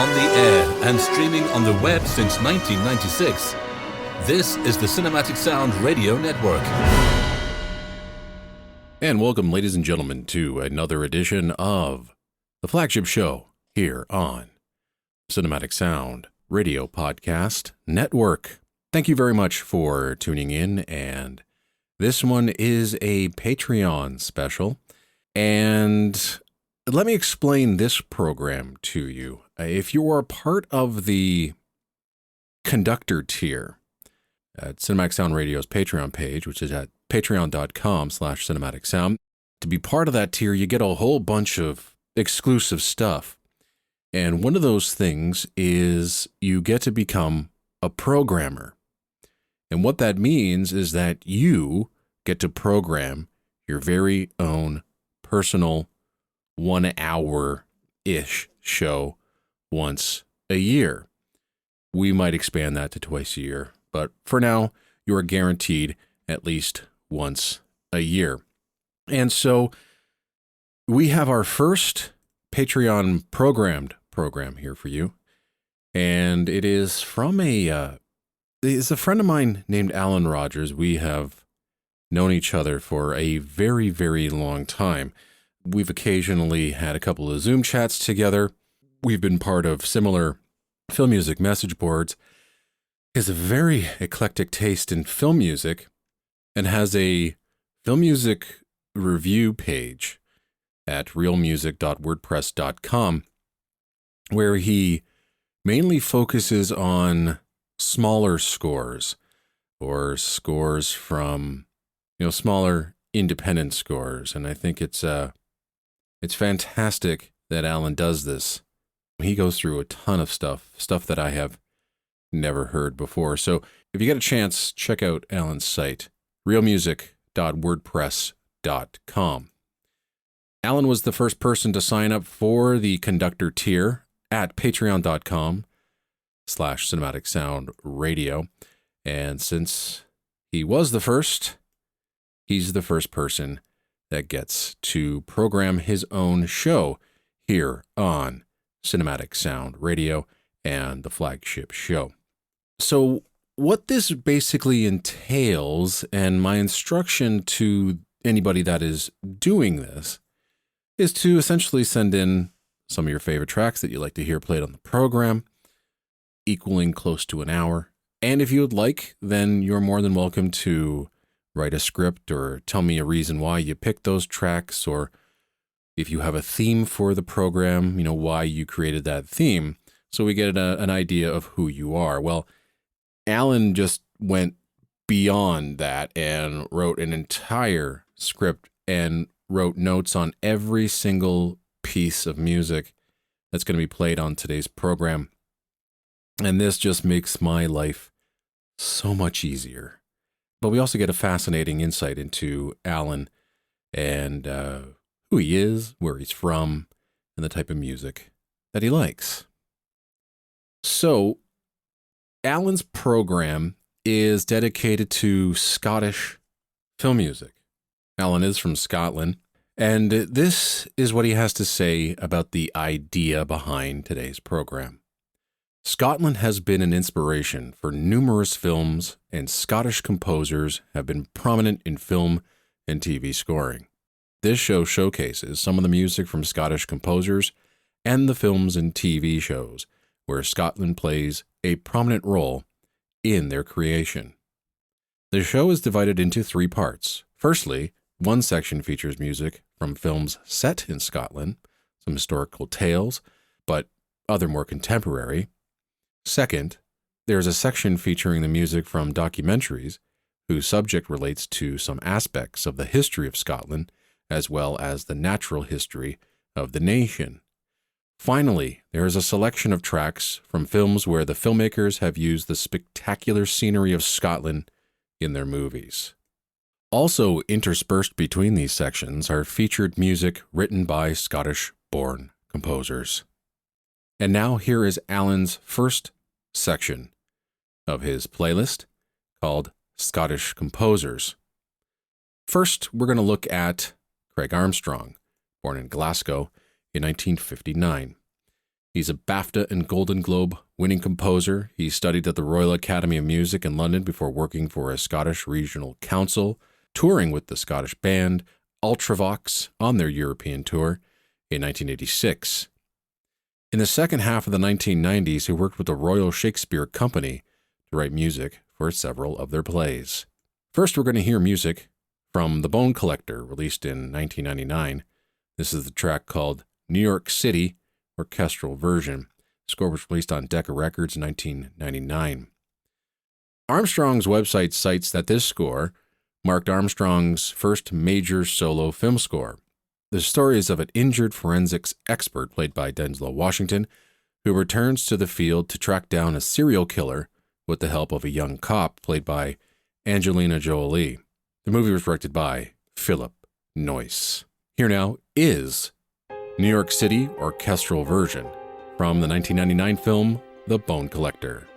On the air and streaming on the web since 1996, this is the Cinematic Sound Radio Network. And welcome, ladies and gentlemen, to another edition of the flagship show here on Cinematic Sound Radio Podcast Network. Thank you very much for tuning in, and this one is a Patreon special. And let me explain this program to you. If you are a part of the conductor tier at Cinematic Sound Radio's Patreon page, which is at patreon.com/cinematicsound, to be part of that tier, you get a whole bunch of exclusive stuff. And one of those things is you get to become a programmer. And what that means is that you get to program your very own personal 1 hour-ish show once a year. We might expand that to twice a year, but for now, you are guaranteed at least once a year. And so we have our first Patreon program here for you, and it is from it's a friend of mine named Alan Rogers. We have known each other for a very, very long time. We've occasionally had a couple of Zoom chats together. We've been part of similar film music message boards. He has a very eclectic taste in film music and has a film music review page at realmusic.wordpress.com where he mainly focuses on smaller scores or scores from, smaller independent scores. And I think it's fantastic that Alan does this. He goes through a ton of stuff that I have never heard before. So if you get a chance, check out Alan's site, realmusic.wordpress.com. Alan was the first person to sign up for the conductor tier at patreon.com/cinematic sound radio. And since he was the first, he's the first person that gets to program his own show here on Cinematic Sound Radio and the flagship show. So what this basically entails, and my instruction to anybody that is doing this, is to essentially send in some of your favorite tracks that you like to hear played on the program, equaling close to an hour. And if you would like, then you're more than welcome to write a script or tell me a reason why you picked those tracks, or if you have a theme for the program, why you created that theme, so we get an idea of who you are. Well, Alan just went beyond that and wrote an entire script and wrote notes on every single piece of music that's going to be played on today's program. And this just makes my life so much easier. But we also get a fascinating insight into Alan and who he is, where he's from, and the type of music that he likes. So, Alan's program is dedicated to Scottish film music. Alan is from Scotland, and this is what he has to say about the idea behind today's program. Scotland has been an inspiration for numerous films, and Scottish composers have been prominent in film and TV scoring. This show showcases some of the music from Scottish composers and the films and TV shows where Scotland plays a prominent role in their creation. The show is divided into 3 parts. Firstly, one section features music from films set in Scotland, some historical tales, but other more contemporary. Second, there's a section featuring the music from documentaries whose subject relates to some aspects of the history of Scotland, as well as the natural history of the nation. Finally, there is a selection of tracks from films where the filmmakers have used the spectacular scenery of Scotland in their movies. Also interspersed between these sections are featured music written by Scottish-born composers. And now here is Alan's first section of his playlist called Scottish Composers. First, we're going to look at Craig Armstrong, born in Glasgow in 1959. He's a BAFTA and Golden Globe winning composer. He studied at the Royal Academy of Music in London before working for a Scottish regional council, touring with the Scottish band Ultravox on their European tour in 1986. In the second half of the 1990s, he worked with the Royal Shakespeare Company to write music for several of their plays. First, we're going to hear music from The Bone Collector, released in 1999. This is the track called New York City, orchestral version. The score was released on Decca Records in 1999. Armstrong's website cites that this score marked Armstrong's first major solo film score. The story is of an injured forensics expert played by Denzel Washington, who returns to the field to track down a serial killer with the help of a young cop played by Angelina Jolie. The movie was directed by Philip Noyce. Here now is New York City orchestral version from the 1999 film The Bone Collector.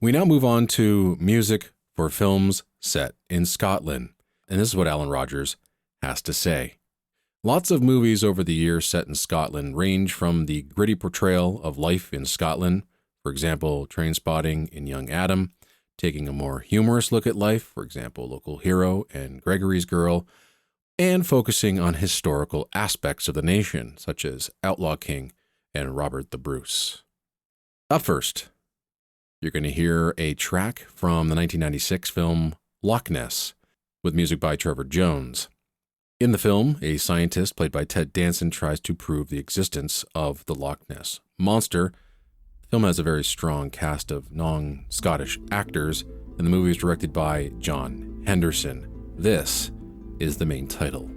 We now move on to music for films set in Scotland, and this is what Alan Rogers has to say. Lots of movies over the years set in Scotland range from the gritty portrayal of life in Scotland, for example, Trainspotting in Young Adam, taking a more humorous look at life, for example, Local Hero and Gregory's Girl, and focusing on historical aspects of the nation, such as Outlaw King and Robert the Bruce. Up first, you're going to hear a track from the 1996 film Loch Ness, with music by Trevor Jones. In the film, a scientist played by Ted Danson tries to prove the existence of the Loch Ness Monster. The film has a very strong cast of non-Scottish actors, and the movie is directed by John Henderson. This is the main title.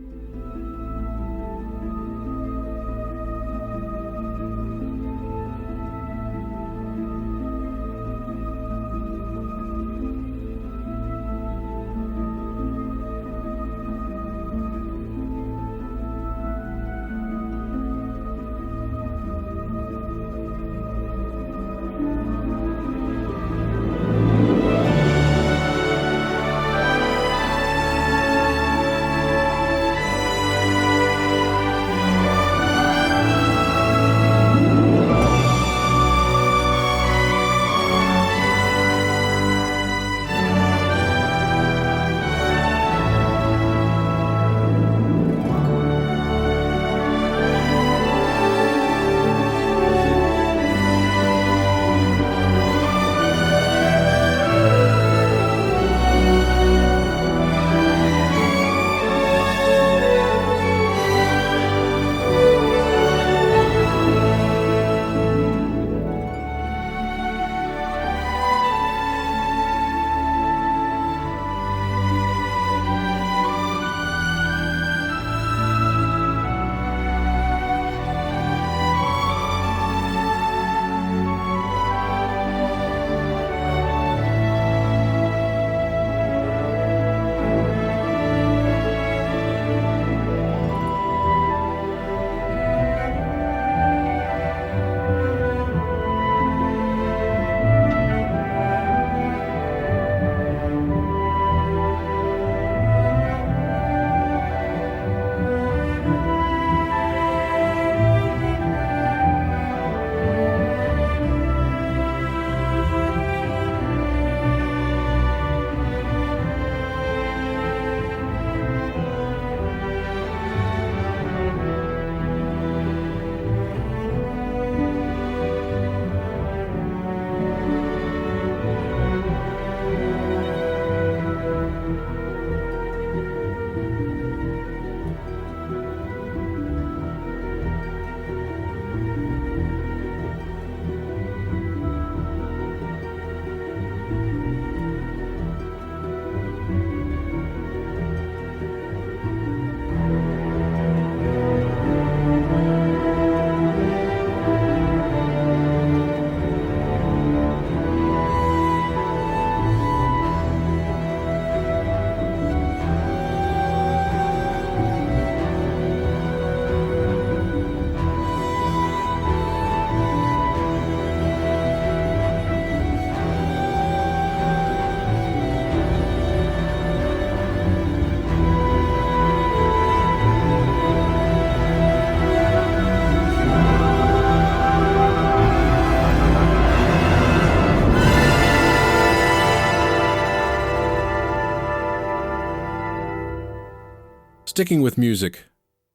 Sticking with music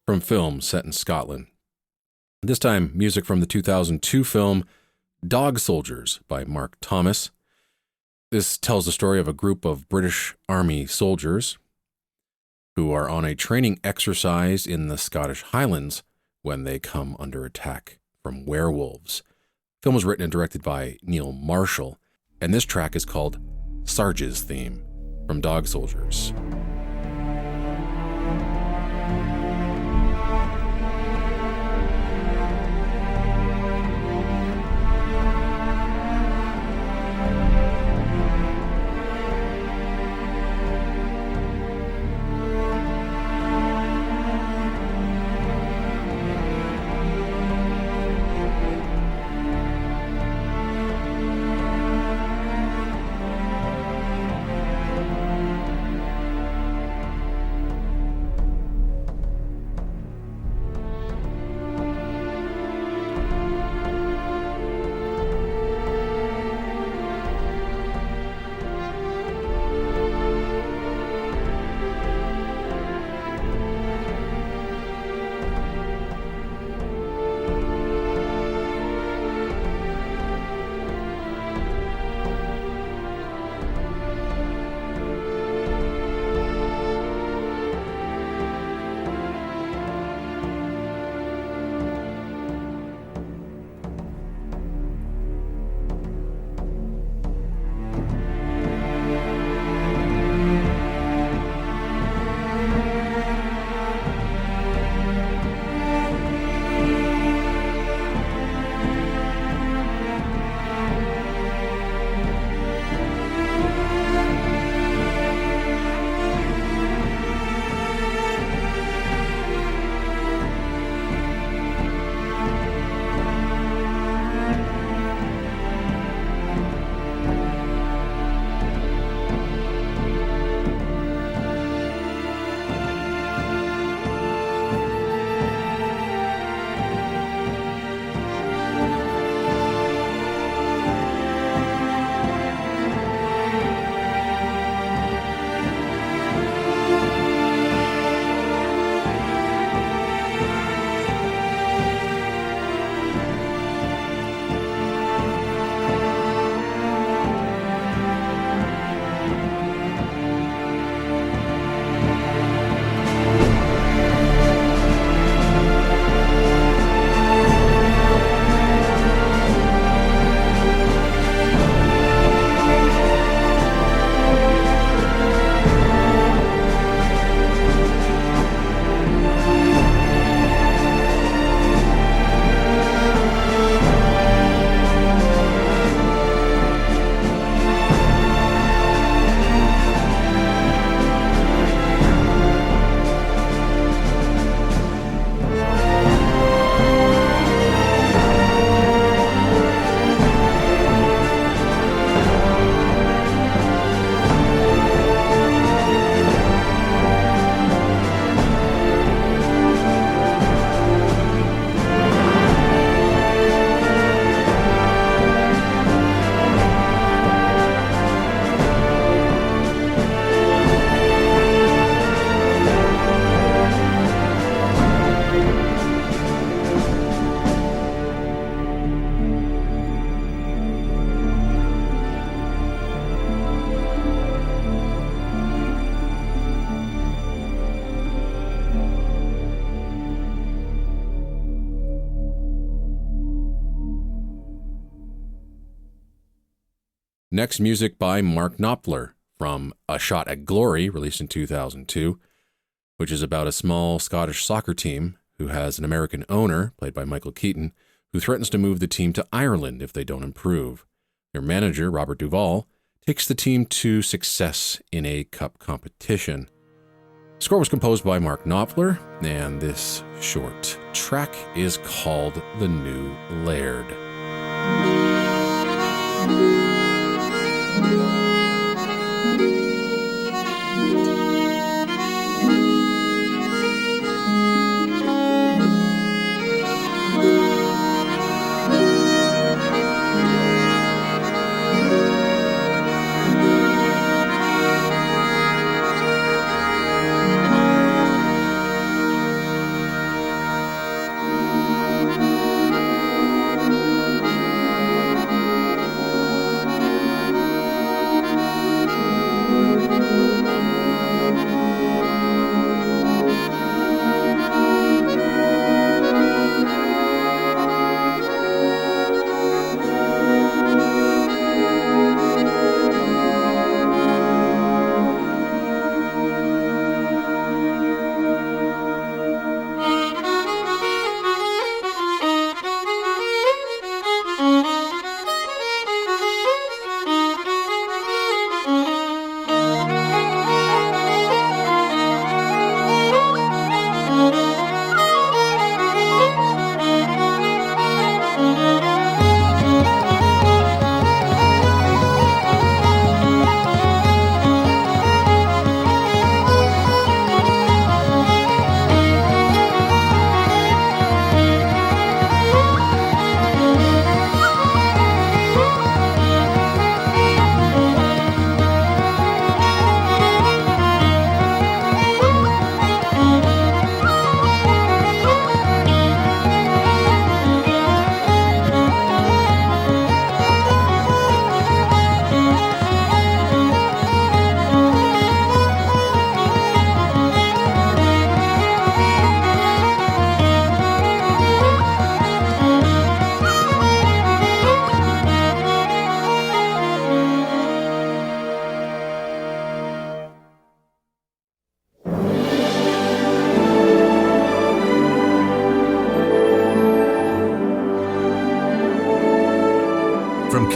from film set in Scotland. This time, music from the 2002 film Dog Soldiers by Mark Thomas. This tells the story of a group of British Army soldiers who are on a training exercise in the Scottish Highlands when they come under attack from werewolves. The film was written and directed by Neil Marshall, and this track is called Sarge's Theme from Dog Soldiers. Next, music by Mark Knopfler from A Shot at Glory, released in 2002, which is about a small Scottish soccer team who has an American owner, played by Michael Keaton, who threatens to move the team to Ireland if they don't improve. Their manager, Robert Duvall, takes the team to success in a cup competition. The score was composed by Mark Knopfler, and this short track is called The New Laird.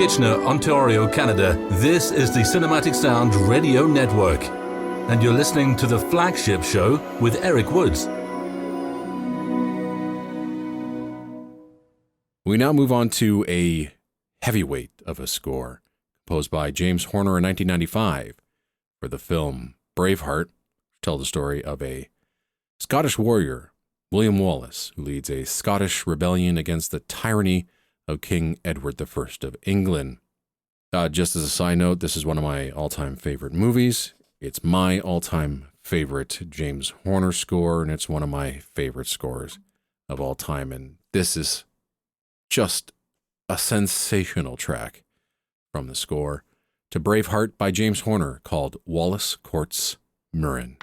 Kitchener, Ontario, Canada, this is the Cinematic Sound Radio Network, and you're listening to the Flagship Show with Eric Woods. We now move on to a heavyweight of a score, composed by James Horner in 1995 for the film Braveheart, to tell the story of a Scottish warrior, William Wallace, who leads a Scottish rebellion against the tyranny of King Edward I of England. Just as a side note, this is one of my all-time favorite movies. It's my all-time favorite James Horner score, and it's one of my favorite scores of all time. And this is just a sensational track from the score to Braveheart by James Horner called Wallace Courts Murren.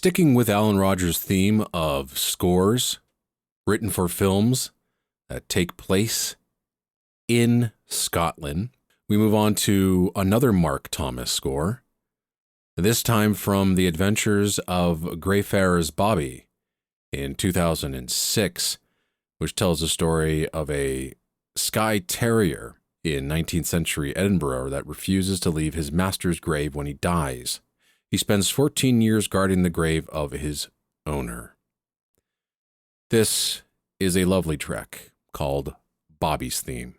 sticking with Alan Rogers' theme of scores written for films that take place in Scotland, we move on to another Mark Thomas score, this time from The Adventures of Greyfarers Bobby in 2006, which tells the story of a Skye Terrier in 19th century Edinburgh that refuses to leave his master's grave when he dies. He spends 14 years guarding the grave of his owner. This is a lovely track called Bobby's Theme.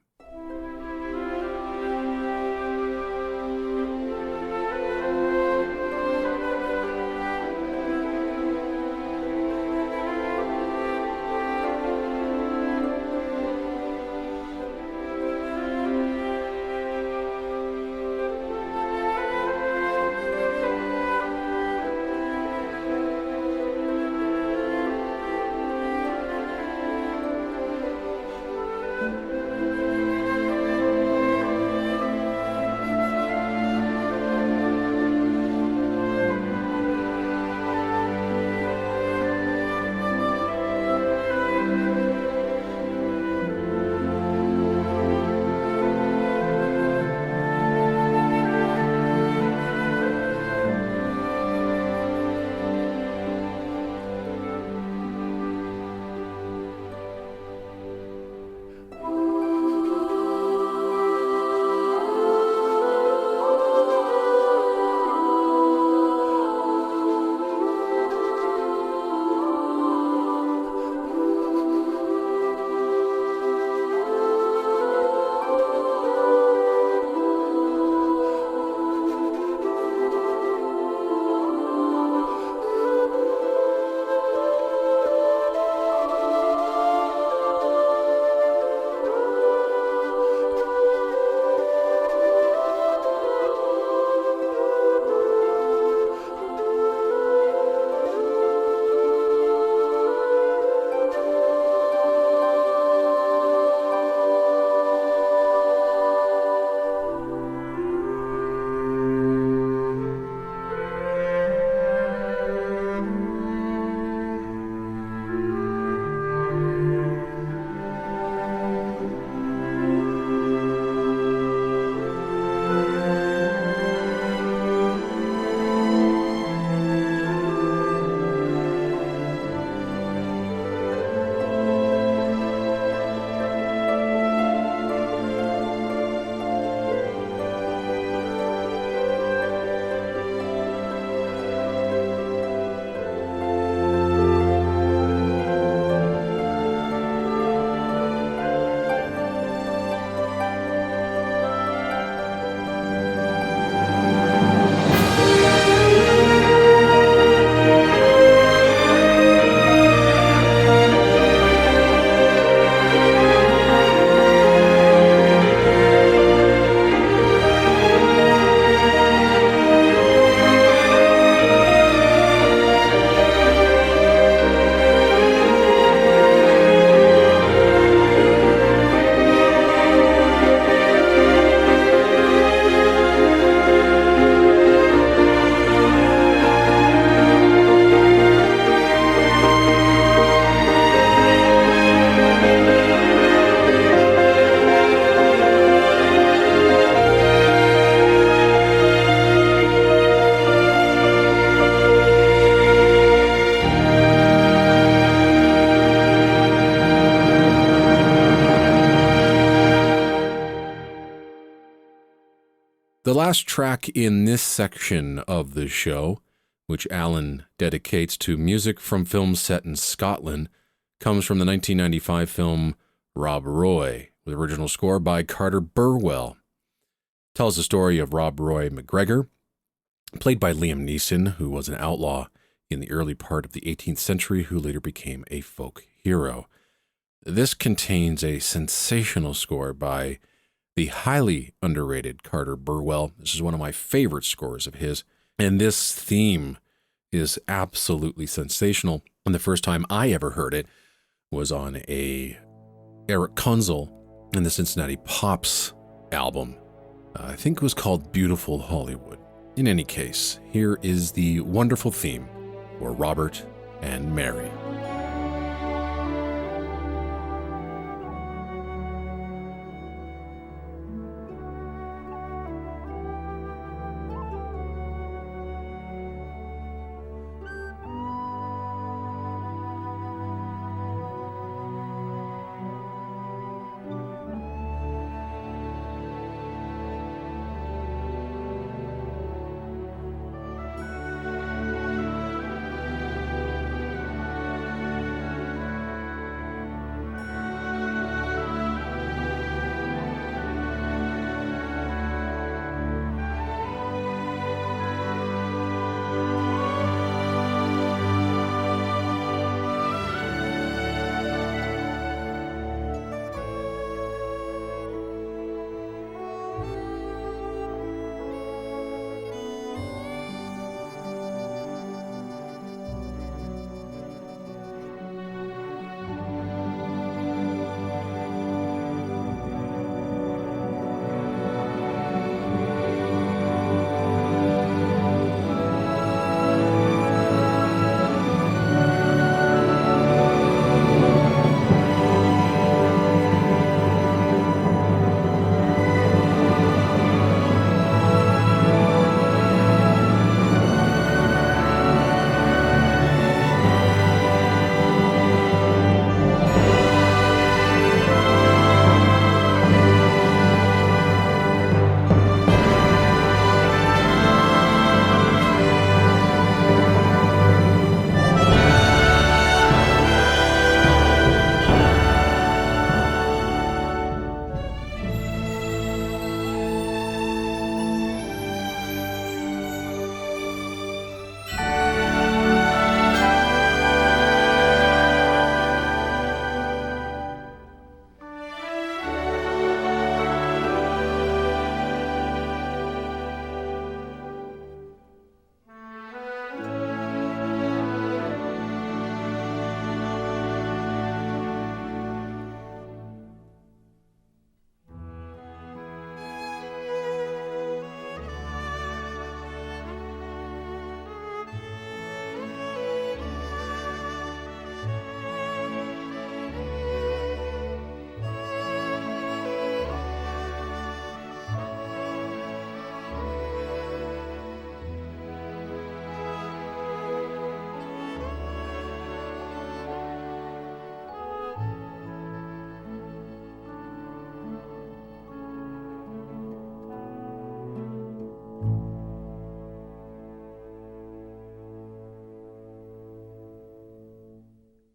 The last track in this section of the show, which Alan dedicates to music from films set in Scotland, comes from the 1995 film Rob Roy, with original score by Carter Burwell. It tells the story of Rob Roy McGregor, played by Liam Neeson, who was an outlaw in the early part of the 18th century, who later became a folk hero. This contains a sensational score by the highly underrated Carter Burwell. This is one of my favorite scores of his, and this theme is absolutely sensational. And the first time I ever heard it was on a Eric Kunzel and the Cincinnati Pops album. I think it was called Beautiful Hollywood. In any case, here is the wonderful theme for Robert and Mary.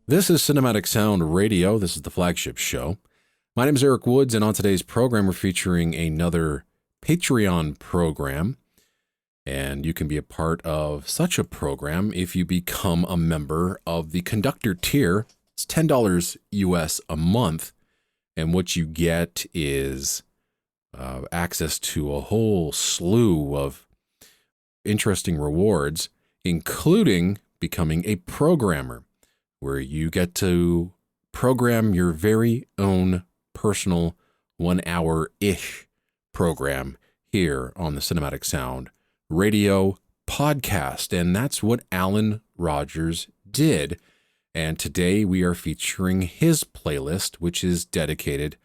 This is Cinematic Sound Radio. This is the flagship show. My name is Eric Woods, and on today's program, we're featuring another Patreon program. And you can be a part of such a program if you become a member of the conductor tier. It's $10 US a month. And what you get is access to a whole slew of interesting rewards, including becoming a programmer, where you get to program your very own personal 1 hour-ish program here on the Cinematic Sound Radio podcast. And that's what Alan Rogers did. And today we are featuring his playlist, which is dedicated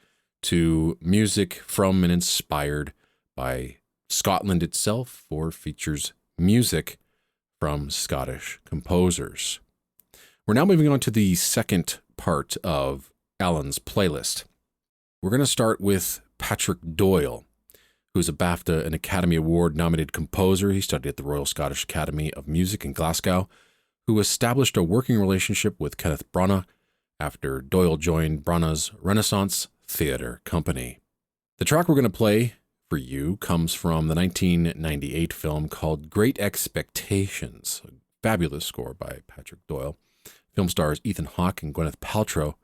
to music from and inspired by Scotland itself, or features music from Scottish composers. We're now moving on to the second part of Alan's playlist. We're going to start with Patrick Doyle, who's a BAFTA and Academy Award nominated composer. He studied at the Royal Scottish Academy of Music in Glasgow, who established a working relationship with Kenneth Branagh after Doyle joined Branagh's Renaissance Theatre Company. The track we're going to play for you comes from the 1998 film called Great Expectations, a fabulous score by Patrick Doyle. Film stars Ethan Hawke and Gwyneth Paltrow,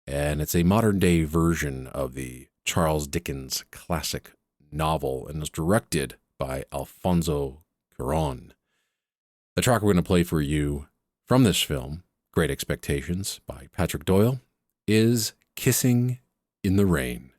and it's a modern-day version of the Charles Dickens classic novel and is directed by Alfonso Cuarón. The track we're going to play for you from this film, Great Expectations by Patrick Doyle, is Kissing in the Rain.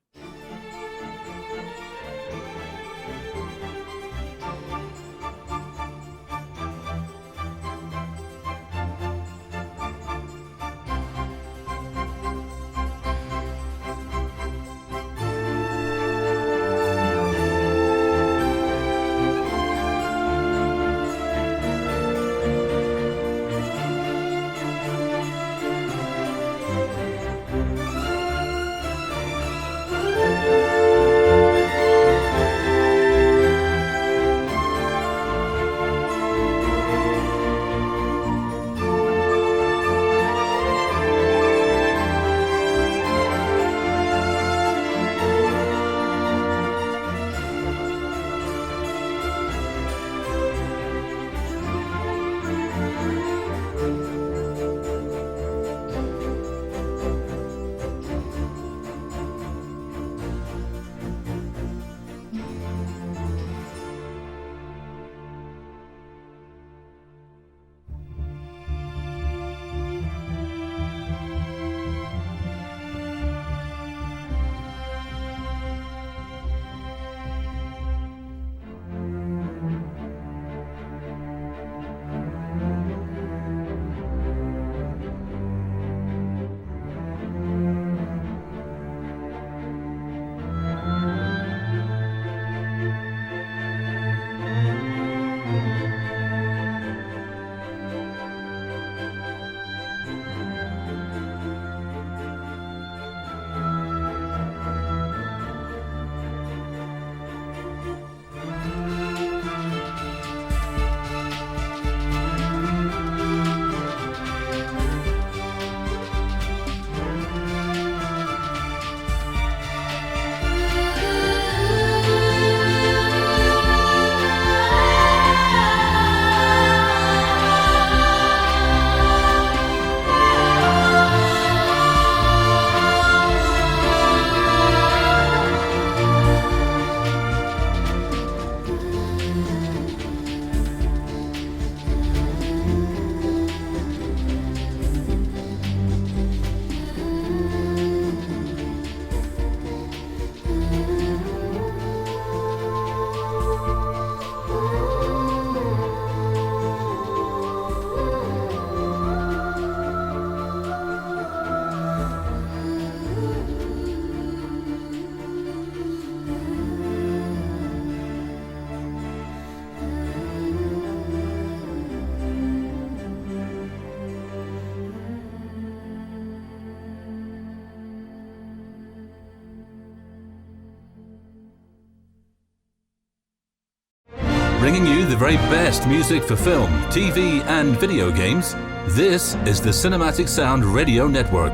Bringing you the very best music for film, TV, and video games, this is the Cinematic Sound Radio Network.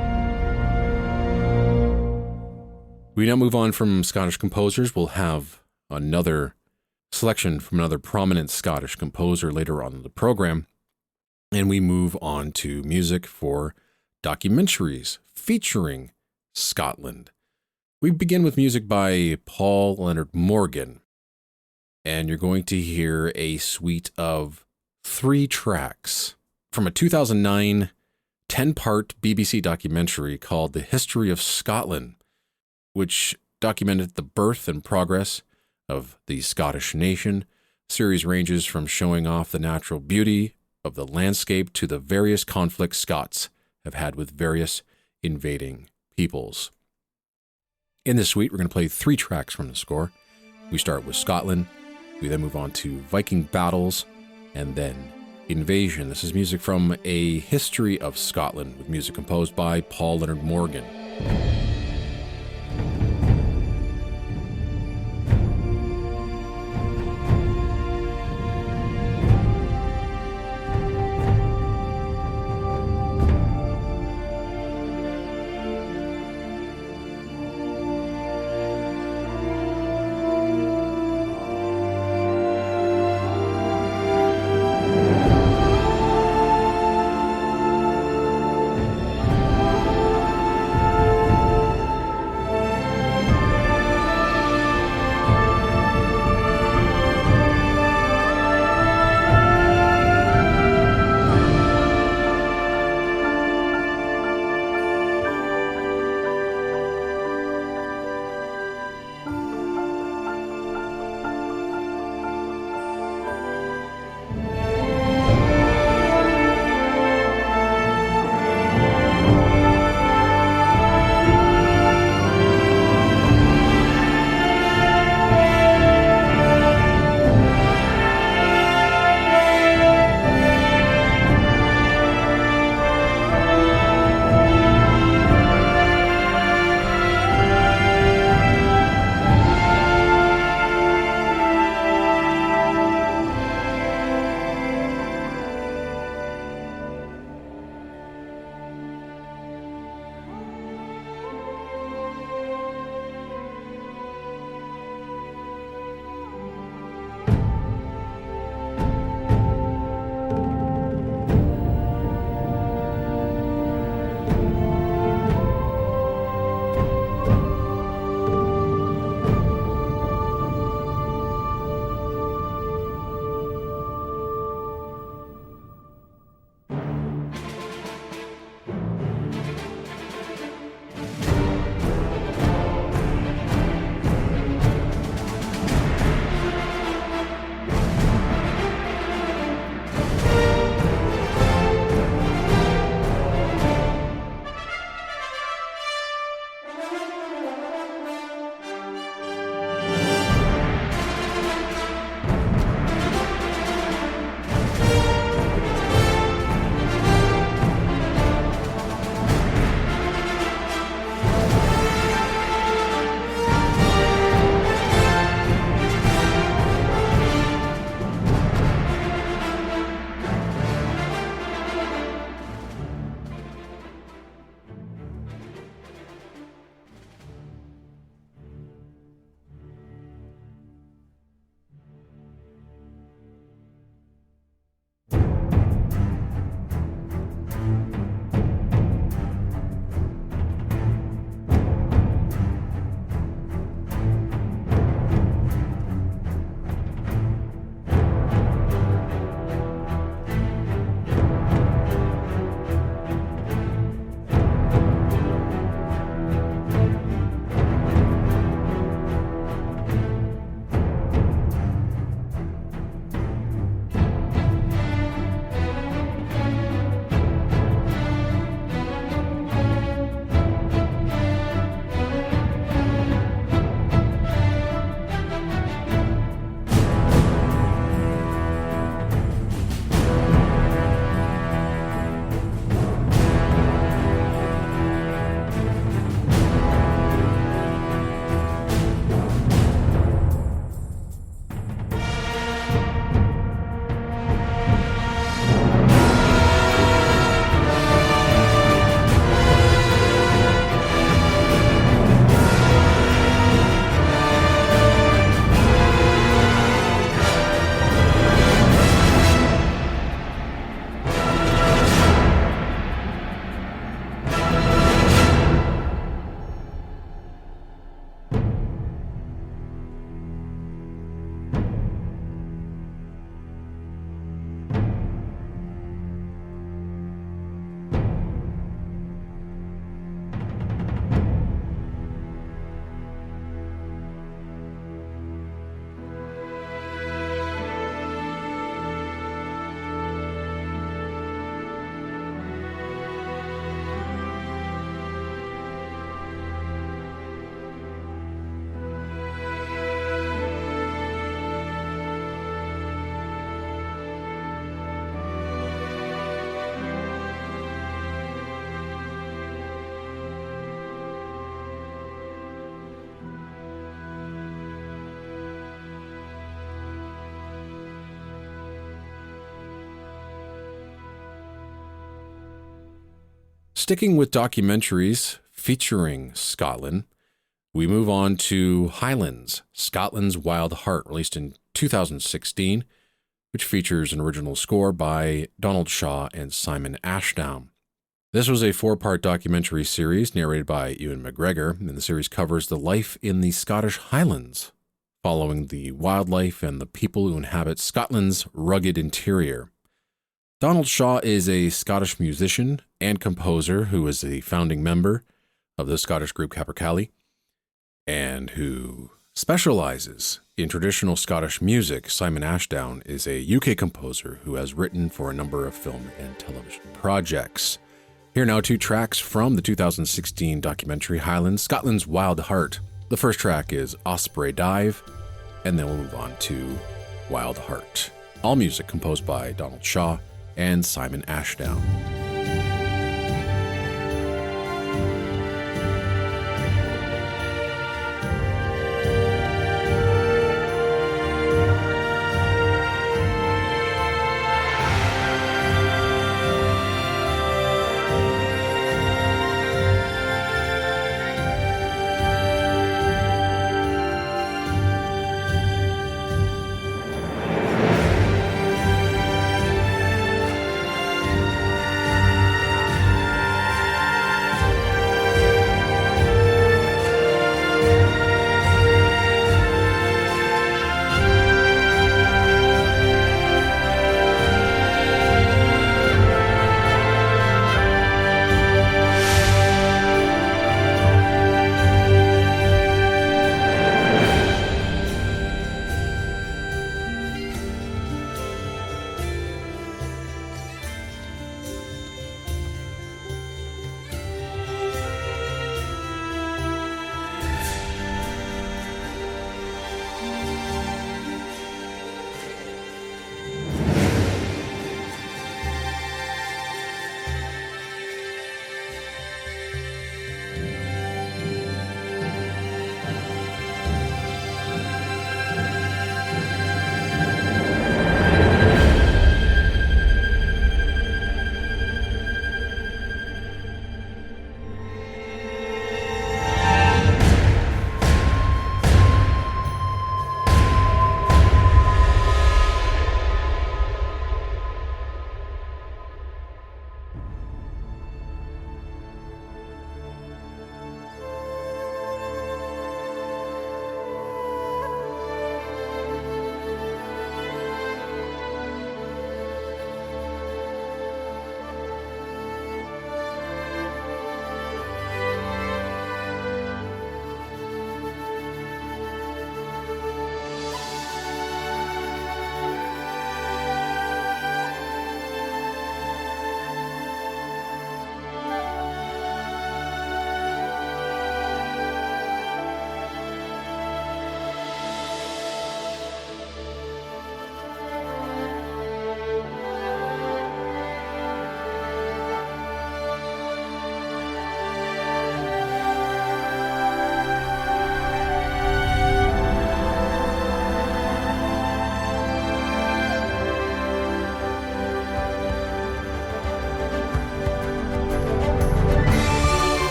We now move on from Scottish composers. We'll have another selection from another prominent Scottish composer later on in the program. And we move on to music for documentaries featuring Scotland. We begin with music by Paul Leonard Morgan. And you're going to hear a suite of 3 tracks from a 2009 10-part BBC documentary called The History of Scotland, which documented the birth and progress of the Scottish nation. The series ranges from showing off the natural beauty of the landscape to the various conflicts Scots have had with various invading peoples. In this suite, we're going to play 3 tracks from the score. We start with Scotland, we then move on to Viking battles, and then invasion. This is music from A History of Scotland, with music composed by Paul Leonard Morgan. sticking with documentaries featuring Scotland, we move on to Highlands, Scotland's Wild Heart, released in 2016, which features an original score by Donald Shaw and Simon Ashdown. This was a 4-part documentary series narrated by Ewan McGregor, and the series covers the life in the Scottish Highlands, following the wildlife and the people who inhabit Scotland's rugged interior. Donald Shaw is a Scottish musician and composer who is a founding member of the Scottish group Capercaillie, and who specializes in traditional Scottish music. Simon Ashdown is a UK composer who has written for a number of film and television projects. Here are now 2 tracks from the 2016 documentary Highlands, Scotland's Wild Heart. The first track is Osprey Dive, and then we'll move on to Wild Heart. All music composed by Donald Shaw and Simon Ashdown.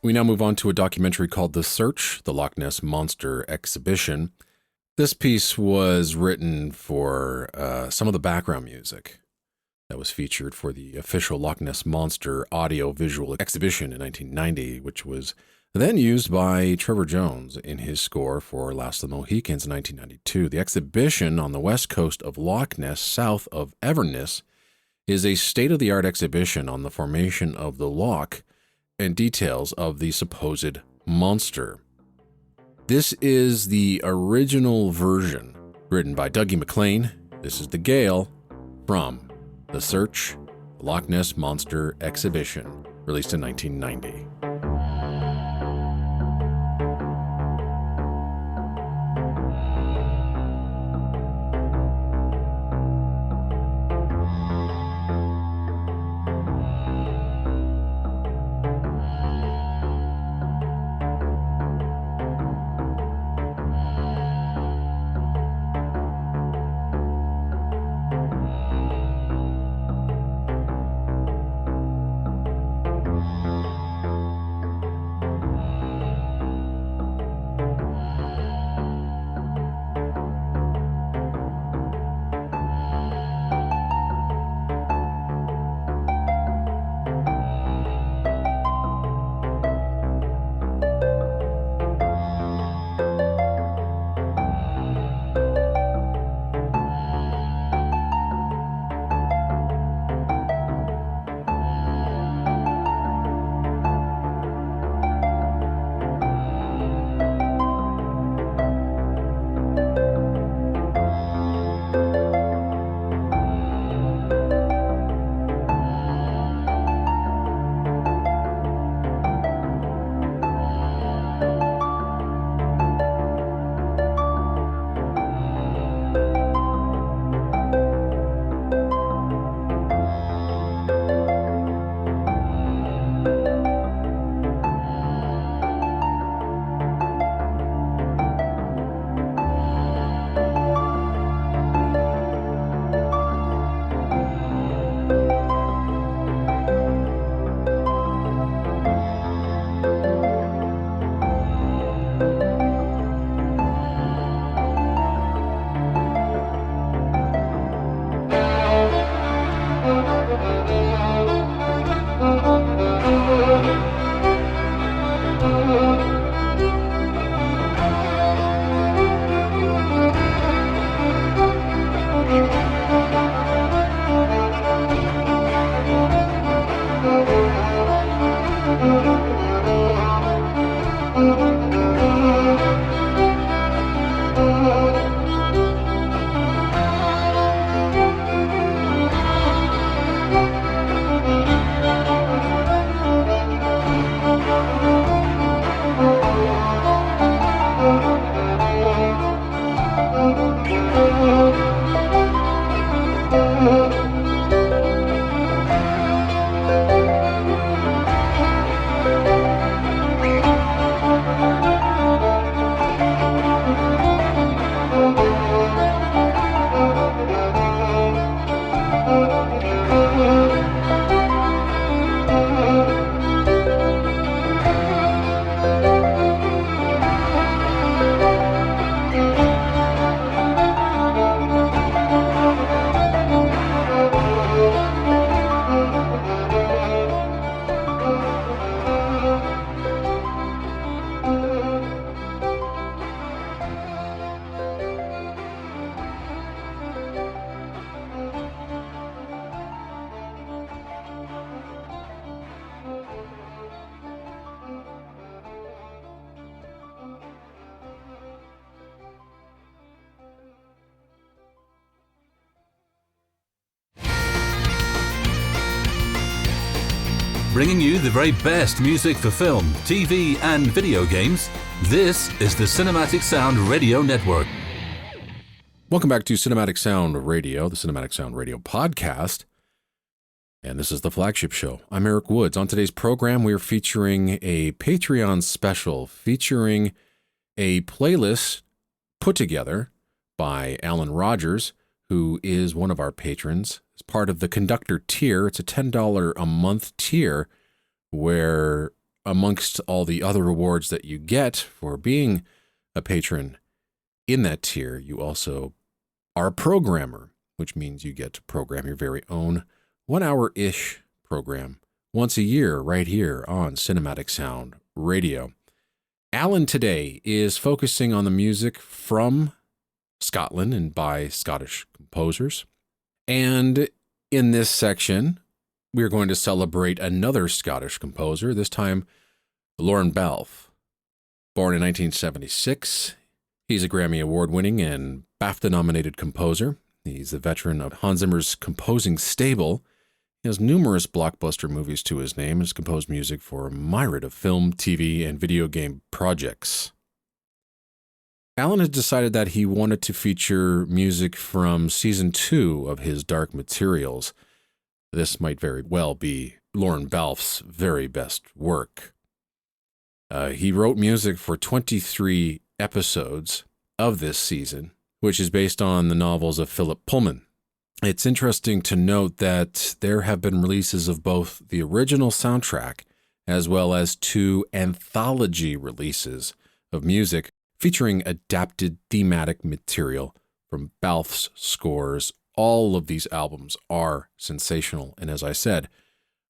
We now move on to a documentary called The Search, the Loch Ness Monster Exhibition. This piece was written for some of the background music that was featured for the official Loch Ness Monster audio-visual exhibition in 1990, which was then used by Trevor Jones in his score for Last of the Mohicans in 1992. The exhibition on the west coast of Loch Ness, south of Everness, is a state-of-the-art exhibition on the formation of the loch and details of the supposed monster. This is the original version, written by Dougie MacLean. This is the Gale from The Search, the Loch Ness Monster Exhibition, released in 1990. Bringing you the very best music for film, TV, and video games, this is the Cinematic Sound Radio Network. Welcome back to Cinematic Sound Radio, the Cinematic Sound Radio podcast. And this is the flagship show. I'm Eric Woods. On today's program, we are featuring a Patreon special featuring a playlist put together by Alan Rogers, who is one of our patrons. As part of the Conductor tier, it's a $10 a month tier where amongst all the other rewards that you get for being a patron in that tier, you also are a programmer, which means you get to program your very own 1 hour-ish program once a year right here on Cinematic Sound Radio. Alan today is focusing on the music from Scotland and by Scottish composers. And in this section, we are going to celebrate another Scottish composer, this time Lorne Balfe. Born in 1976, he's a Grammy Award-winning and BAFTA-nominated composer. He's a veteran of Hans Zimmer's composing stable. He has numerous blockbuster movies to his name and has composed music for a myriad of film, TV, and video game projects. Alan has decided that he wanted to feature music from Season 2 of his Dark Materials. This might very well be Lorne Balfe's very best work. He wrote music for 23 episodes of this season, which is based on the novels of Philip Pullman. It's interesting to note that there have been releases of both the original soundtrack as well as 2 anthology releases of music featuring adapted thematic material from Balfe's scores. All of these albums are sensational, and as I said,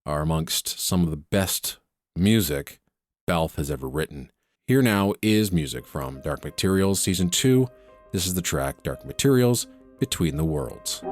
are amongst some of the best music Balfe has ever written. Here now is music from Dark Materials Season 2. This is the track Dark Materials, Between the Worlds.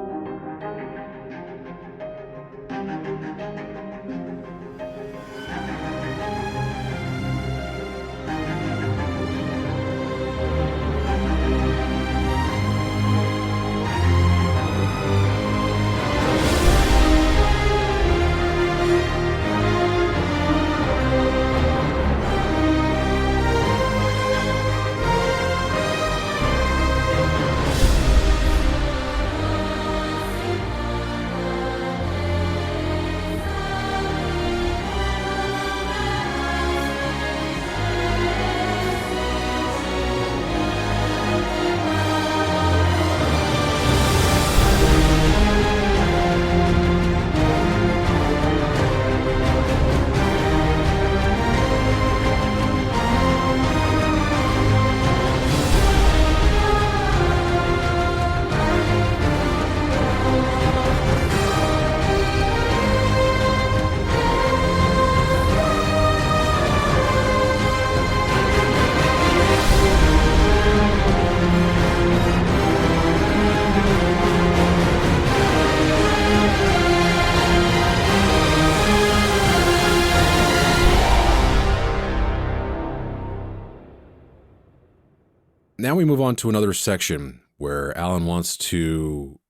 Now we move on to another section where Alan wants to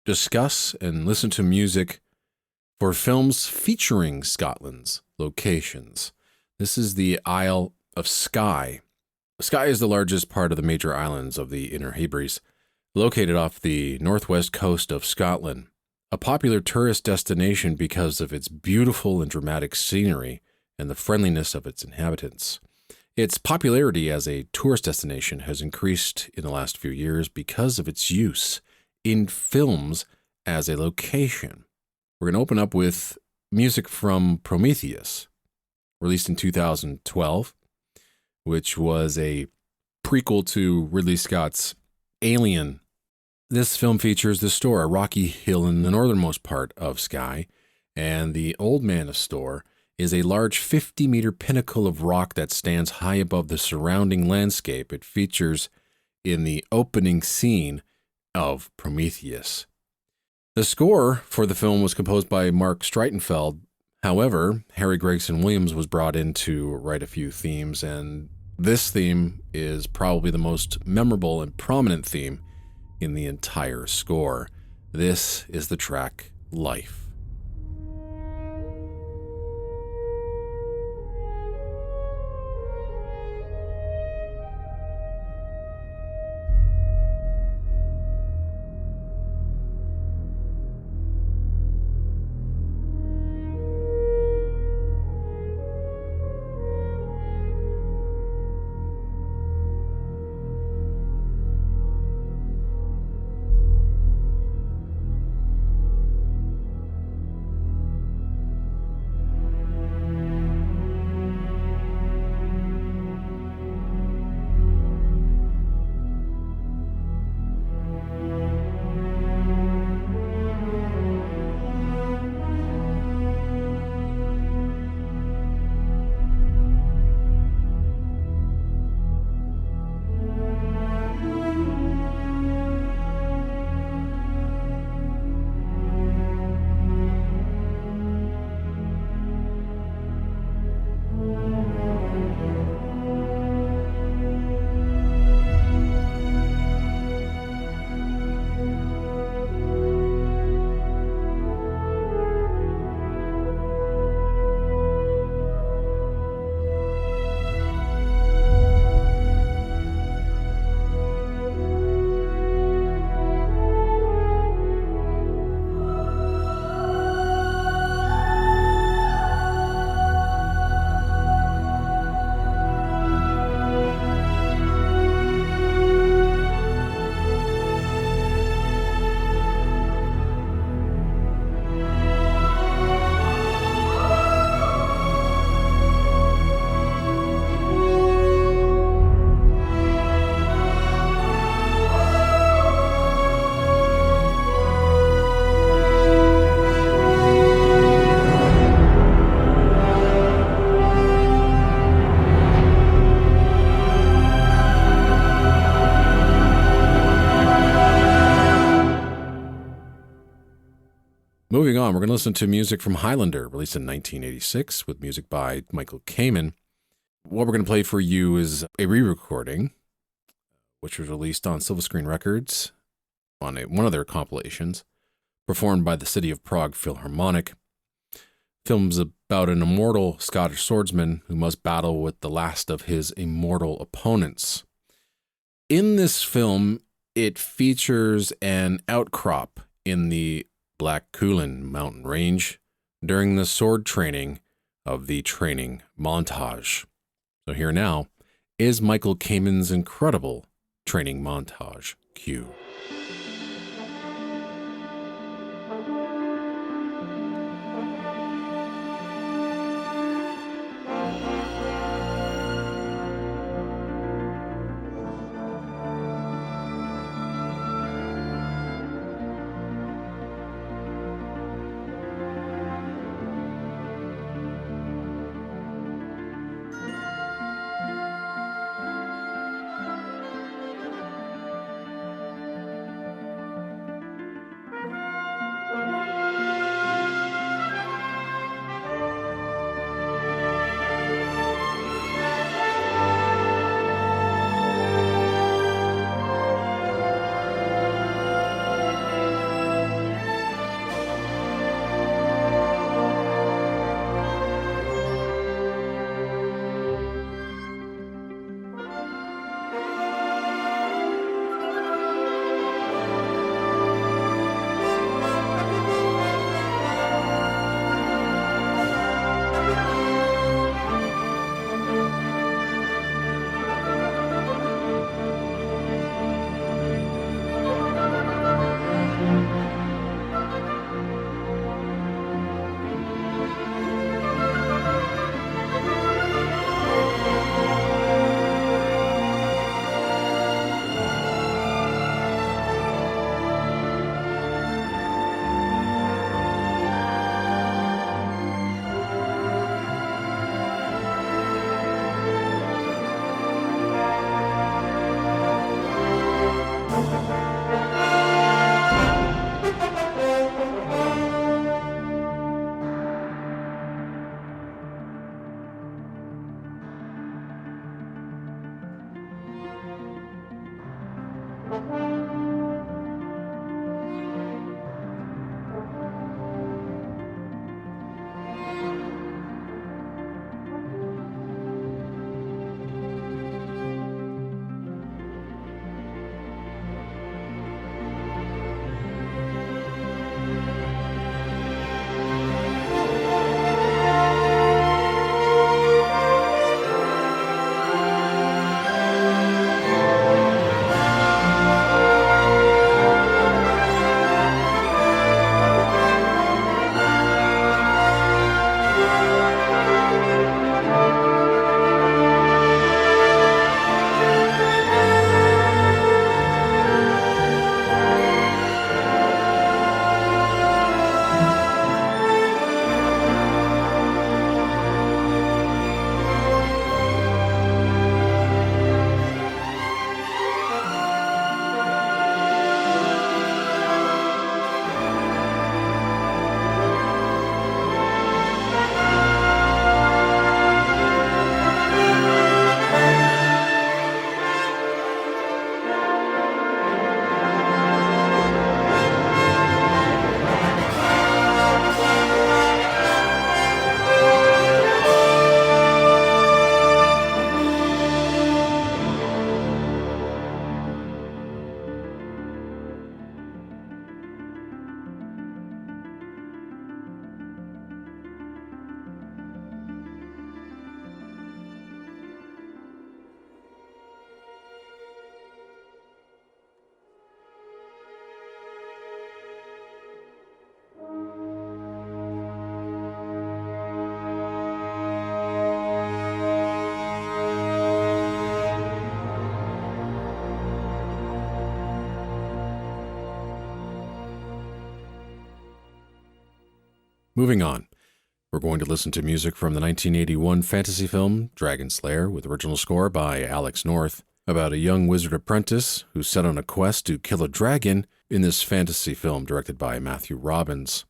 discuss and listen to music for films featuring Scotland's locations. This is the Isle of Skye. Skye is the largest part of the major islands of the Inner Hebrides, located off the northwest coast of Scotland. A popular tourist destination because of its beautiful and dramatic scenery and the friendliness of its inhabitants. Its popularity as a tourist destination has increased in the last few years because of its use in films as a location. We're going to open up with music from Prometheus, released in 2012, which was a prequel to Ridley Scott's Alien. This film features the Store, a rocky hill in the northernmost part of Skye, and the Old Man of Store is a large 50-meter pinnacle of rock that stands high above the surrounding landscape. It features in the opening scene of Prometheus. The score for the film was composed by Mark Streitenfeld. However, Harry Gregson Williams was brought in to write a few themes, and this theme is probably the most memorable and prominent theme in the entire score. This is the track Life. going to listen to music from Highlander, released in 1986, with music by Michael Kamen. What we're going to play for you is a re-recording, which was released on Silver Screen Records on one of their compilations, performed by the City of Prague Philharmonic. Film's about an immortal Scottish swordsman who must battle with the last of his immortal opponents. In this film, it features an outcrop in the Black Cuillin mountain range during the sword training of the training montage. So here now is Michael Kamen's incredible training montage. Cue. Moving on, we're going to listen to music from the 1981 fantasy film Dragon Slayer with original score by Alex North, about a young wizard apprentice who's set on a quest to kill a dragon in this fantasy film directed by Matthew Robbins.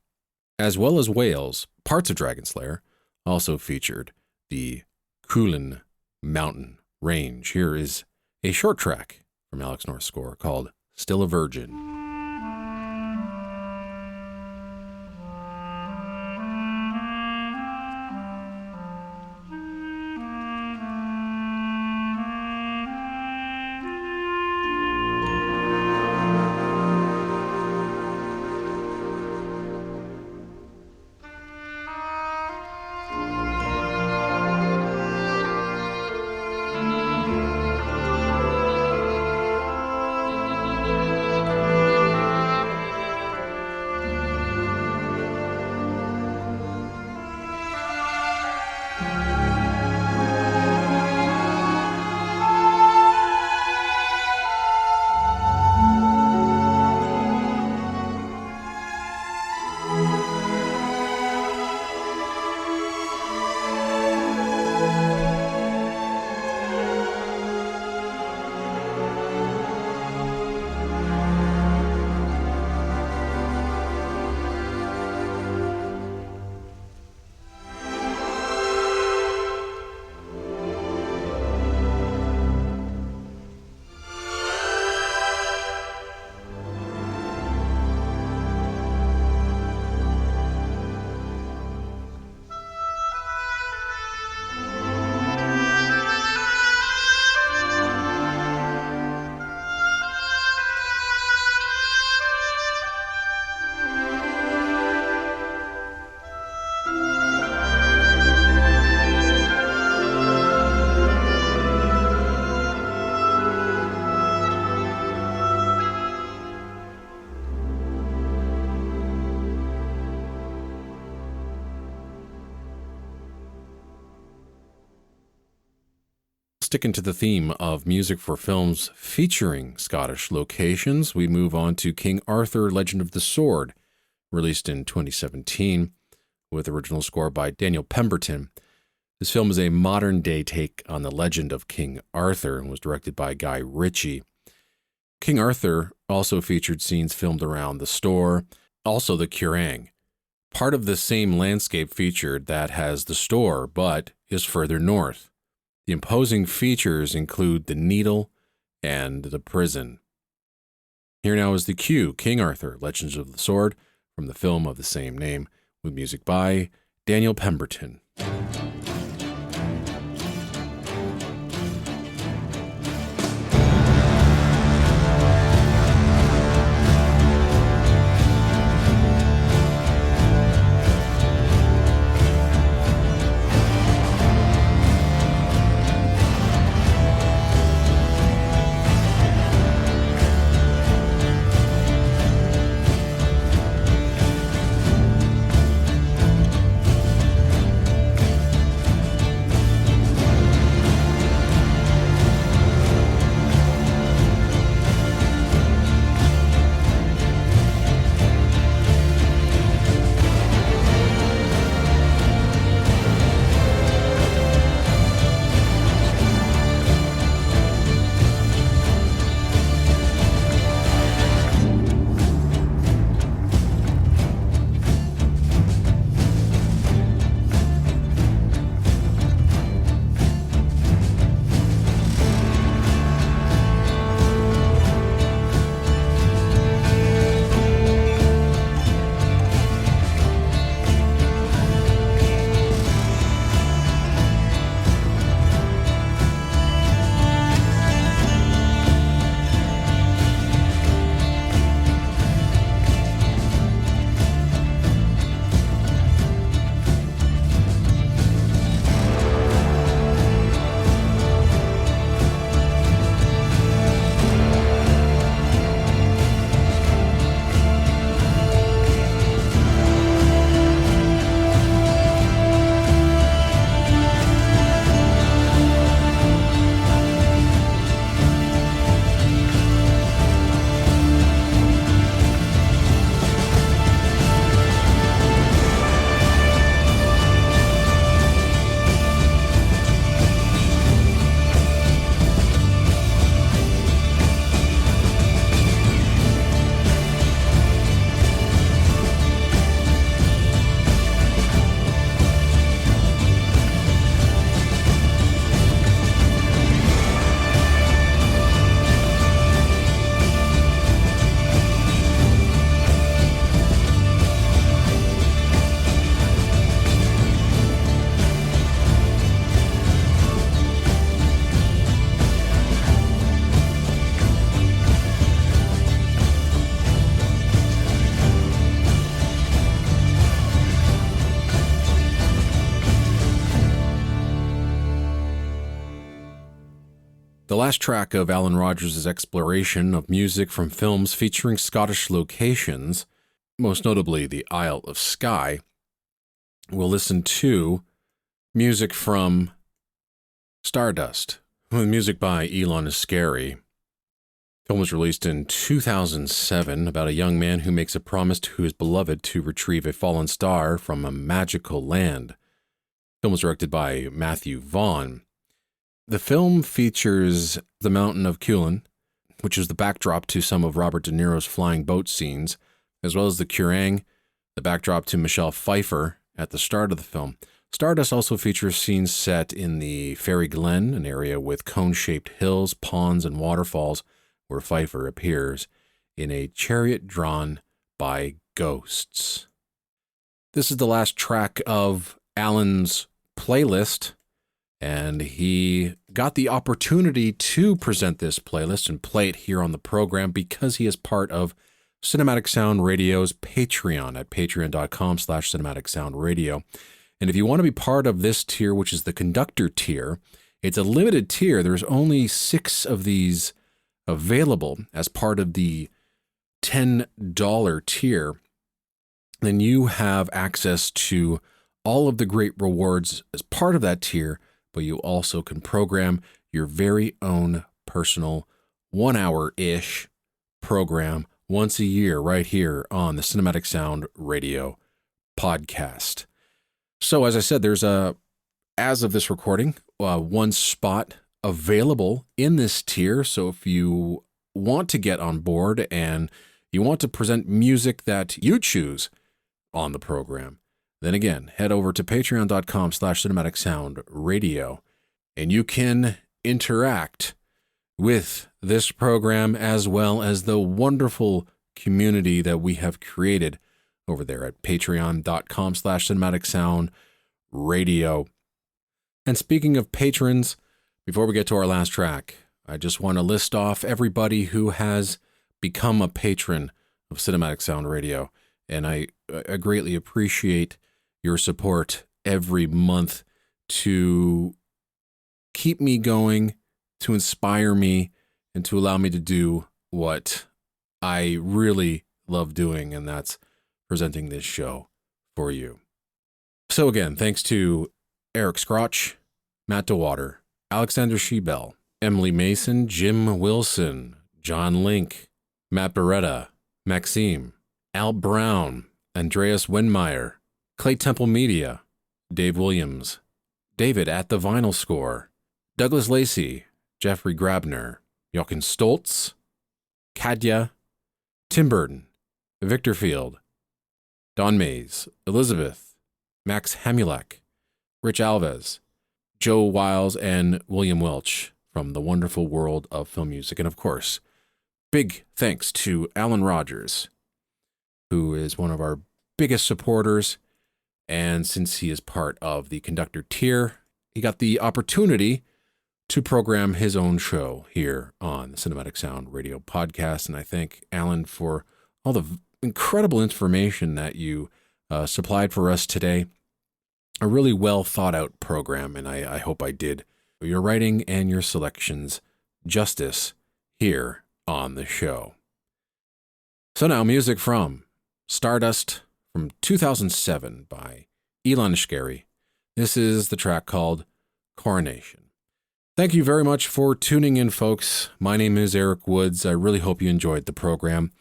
as well as Wales, parts of Dragon Slayer also featured the Kulin mountain range. Here is a short track from Alex North's score called Still a Virgin. Sticking to the theme of music for films featuring Scottish locations, we move on to King Arthur, Legend of the Sword, released in 2017 with original score by Daniel Pemberton. This film is a modern-day take on the legend of King Arthur and was directed by Guy Ritchie. King Arthur also featured scenes filmed around the store, also the Currang, part of the same landscape featured that has the store, but is further north. The imposing features include the Needle and the prison. Here now is the cue, King Arthur, Legends of the Sword, from the film of the same name, with music by Daniel Pemberton. The last track of Alan Rogers' exploration of music from films featuring Scottish locations, most notably the Isle of Skye, we'll listen to music from Stardust, with music by Elon Iscari. The film was released in 2007 about a young man who makes a promise to his beloved to retrieve a fallen star from a magical land. The film was directed by Matthew Vaughn. The film features the mountain of Cuillin, which is the backdrop to some of Robert De Niro's flying boat scenes, as well as the Currang, the backdrop to Michelle Pfeiffer at the start of the film. Stardust also features scenes set in the Fairy Glen, an area with cone-shaped hills, ponds, and waterfalls, where Pfeiffer appears in a chariot drawn by ghosts. This is the last track of Alan's playlist, and he got the opportunity to present this playlist and play it here on the program because he is part of Cinematic Sound Radio's Patreon at patreon.com/cinematicsoundradio. And if you want to be part of this tier, which is the conductor tier, it's a limited tier. There's only 6 of these available as part of the $10 tier. Then you have access to all of the great rewards as part of that tier, but you also can program your very own personal 1-hour-ish program once a year right here on the Cinematic Sound Radio podcast. So as I said, there's as of this recording, one spot available in this tier. So if you want to get on board and you want to present music that you choose on the program, then again, head over to patreon.com/cinematicsoundradio and you can interact with this program as well as the wonderful community that we have created over there at patreon.com/cinematicsoundradio. And speaking of patrons, before we get to our last track, I just want to list off everybody who has become a patron of Cinematic Sound Radio. And I greatly appreciate your support every month to keep me going, to inspire me, and to allow me to do what I really love doing, and that's presenting this show for you. So again, thanks to Eric Scrotch, Matt DeWater, Alexander Shebel, Emily Mason, Jim Wilson, John Link, Matt Beretta, Maxime, Al Brown, Andreas Wenmeyer, Clay Temple Media, Dave Williams, David at the Vinyl Score, Douglas Lacey, Jeffrey Grabner, Jochen Stoltz, Kadya, Tim Burton, Victor Field, Don Mays, Elizabeth, Max Hamulek, Rich Alves, Joe Wiles, and William Welch from the wonderful world of film music. And of course, big thanks to Alan Rogers, who is one of our biggest supporters. And since he is part of the conductor tier, he got the opportunity to program his own show here on the Cinematic Sound Radio podcast. And I thank Alan for all the incredible information that you supplied for us today. A really well thought out program, and I hope I did your writing and your selections justice here on the show. So now music from Stardust from 2007 by Elon Iscari. This is the track called Coronation. Thank you very much for tuning in, folks. My name is Eric Woods. I really hope you enjoyed the program.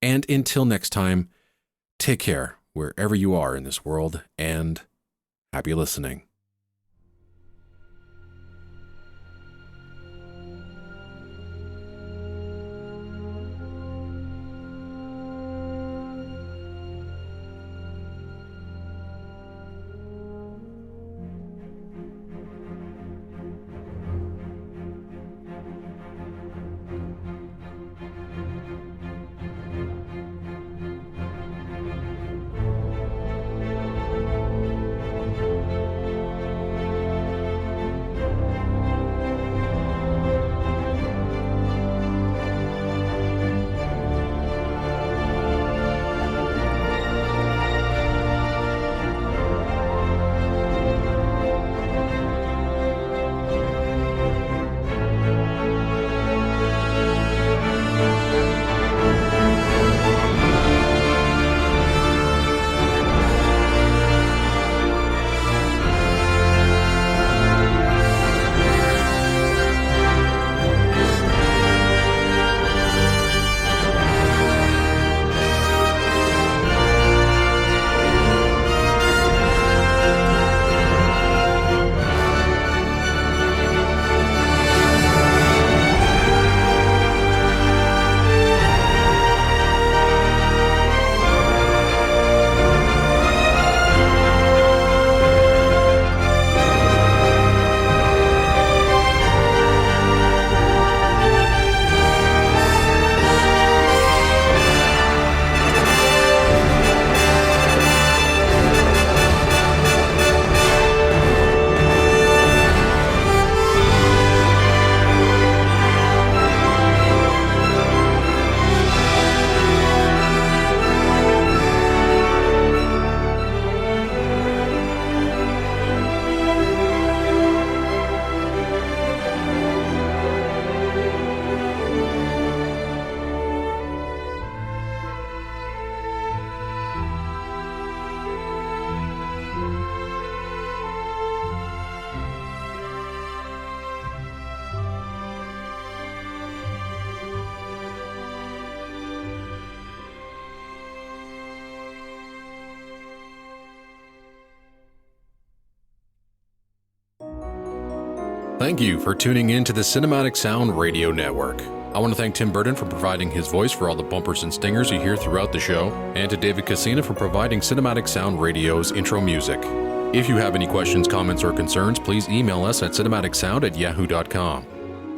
And until next time, take care wherever you are in this world, and happy listening. Thank you for tuning in to the Cinematic Sound Radio Network. I want to thank Tim Burton for providing his voice for all the bumpers and stingers you hear throughout the show, and to David Cassina for providing Cinematic Sound Radio's intro music. If you have any questions, comments, or concerns, please email us at cinematicsound@yahoo.com.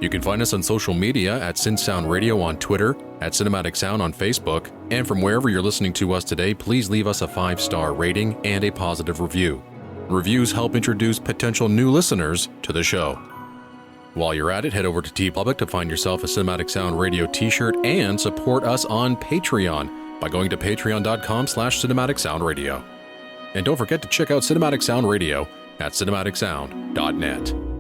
You can find us on social media at CinSound Radio on Twitter, at Cinematic Sound on Facebook, and from wherever you're listening to us today, please leave us a 5-star rating and a positive review. Reviews help introduce potential new listeners to the show. While you're at it, head over to TeePublic to find yourself a Cinematic Sound Radio t-shirt and support us on Patreon by going to patreon.com/Cinematic Sound Radio. And don't forget to check out Cinematic Sound Radio at cinematicsound.net.